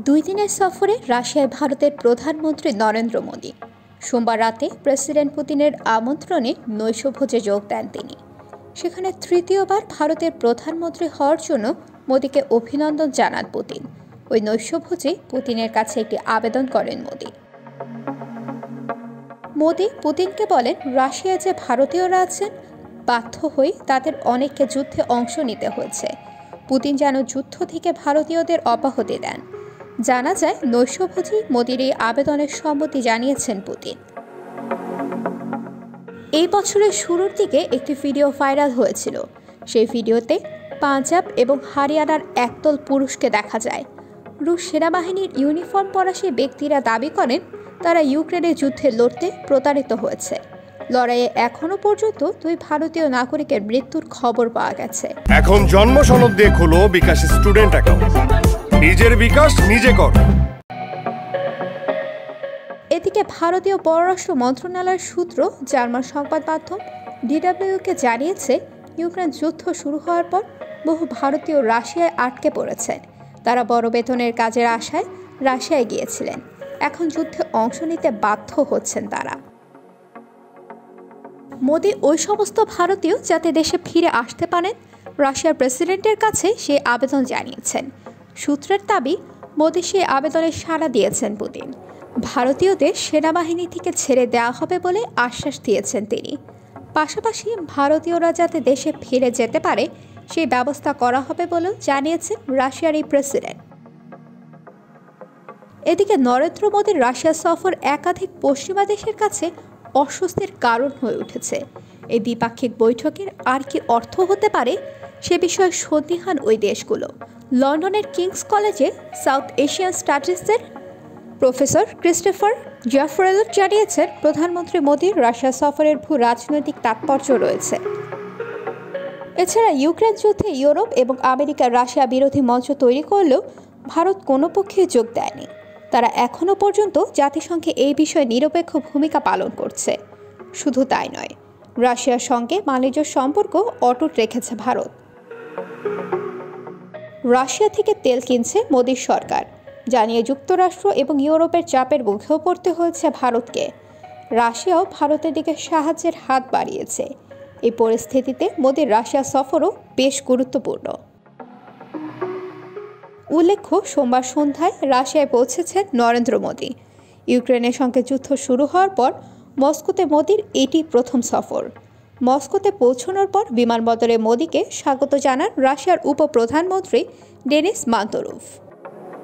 দুই দিনের সফরে রাশিয়ায় ভারতের প্রধানমন্ত্রী নরেন্দ্র মোদী সোমবার রাতে প্রেসিডেন্ট পুতিনের আমন্ত্রণে নৈশভোজে যোগ দেন তিনি। সেখানে তৃতীয়বার ভারতের প্রধানমন্ত্রী হওয়ার জন্য মোদীকে অভিনন্দন জানান পুতিন। ওই নৈশভোজে পুতিনের কাছে একটি আবেদন করেন মোদী পুতিনকে বলেন, রাশিয়ায় যে ভারতীয়রা আছেন বাধ্য হয়ে তাদের অনেককে যুদ্ধে অংশ নিতে হয়েছে। পুতিন যেন যুদ্ধ থেকে ভারতীয়দের অব্যাহতি দেন। জানা যায়, নৈশভোজে মোদীর এই আবেদনের সম্মতি জানিয়েছেন পুতিন। এই বছরের শুরুর দিকে একটি ভিডিও ভাইরাল হয়েছিল। সেই ভিডিওতে পাঞ্জাব এবং হরিয়ানার একদল পুরুষকে দেখা যায়। রুশ সেনাবাহিনীর ইউনিফর্ম পরা সেই ব্যক্তিরা দাবি করেন তারা ইউক্রেনের যুদ্ধে লড়তে প্রতারিত হয়েছে। লড়াইয়ে এখনো পর্যন্ত 2 ভারতীয় নাগরিকের মৃত্যুর খবর পাওয়া গেছে। এখন জন্ম সনদ দিয়ে খোলো বিকাশ স্টুডেন্ট অ্যাকাউন্ট। নিজের বিকাশ নিজে কর। এদিকে ভারতীয় পররাষ্ট্র মন্ত্রণালয়ের সূত্র জার্মান সংবাদ মাধ্যম DWকে জানিয়েছে, ইউক্রেন যুদ্ধ শুরু হওয়ার পর বহু ভারতীয় রাশিয়ায় আটকে পড়েছেন। তারা বড় বেতনের কাজের আশায় রাশিয়ায় গিয়েছিলেন। এখন যুদ্ধে অংশ নিতে বাধ্য হচ্ছেন তারা। মোদী ওই সমস্ত ভারতীয় যাতে দেশে ফিরে আসতে পারেন রাশিয়ার প্রেসিডেন্টের কাছে সে আবেদন জানিয়েছেন। সূত্রের দাবি, মোদী সেই আবেদনে সাড়া দিয়েছেন পুতিন। ভারতীয়দের সেনাবাহিনী থেকে ছেড়ে দেওয়া হবে বলে আশ্বাস দিয়েছেন তিনি। পাশাপাশি ভারতীয়রা যাতে দেশে ফিরে যেতে পারে সেই ব্যবস্থা করা হবে বলেও জানিয়েছেন রাশিয়ার এই প্রেসিডেন্ট। এদিকে নরেন্দ্র মোদীর রাশিয়া সফর একাধিক পশ্চিমা দেশের কাছে অস্বস্তির কারণ হয়ে উঠেছে। এই দ্বিপাক্ষিক বৈঠকের আর কি অর্থ হতে পারে সে বিষয়ে সন্দিহান ওই দেশগুলো। লন্ডনের কিংস কলেজে সাউথ এশিয়ান স্টাডিজের প্রফেসর ক্রিস্টোফার জাফরেল জানিয়েছেন, প্রধানমন্ত্রী মোদীর রাশিয়া সফরের ভূ রাজনৈতিক তাৎপর্য রয়েছে। এছাড়া ইউক্রেন যুদ্ধে ইউরোপ এবং আমেরিকা রাশিয়া বিরোধী মঞ্চ তৈরি করলেও ভারত কোনো পক্ষে যোগ দেয়নি। তারা এখনও পর্যন্ত জাতিসংঘে এই বিষয়ে নিরপেক্ষ ভূমিকা পালন করছে। শুধু তাই নয়, রাশিয়ার সঙ্গে বাণিজ্য সম্পর্ক অটুট রেখেছে ভারত। রাশিয়া থেকে তেল কিনছে মোদীর সরকার জানিয়ে যুক্তরাষ্ট্র এবং ইউরোপের চাপের মুখেও পড়তে হয়েছে ভারতকে। রাশিয়াও ভারতের দিকে সাহায্যের হাত বাড়িয়েছে। এই পরিস্থিতিতে মোদীর রাশিয়া সফরও বেশ গুরুত্বপূর্ণ। উল্লেখ্য, সোমবার সন্ধ্যায় রাশিয়ায় পৌঁছেছেন নরেন্দ্র মোদী। ইউক্রেনের সঙ্গে যুদ্ধ শুরু হওয়ার পর মস্কোতে মোদীর এটি প্রথম সফর। মস্কোতে পৌঁছানোর পর বিমানবন্দরে মোদীকে স্বাগত জানান রাশিয়ার উপপ্রধানমন্ত্রী ডেনিস মান্তরোভ।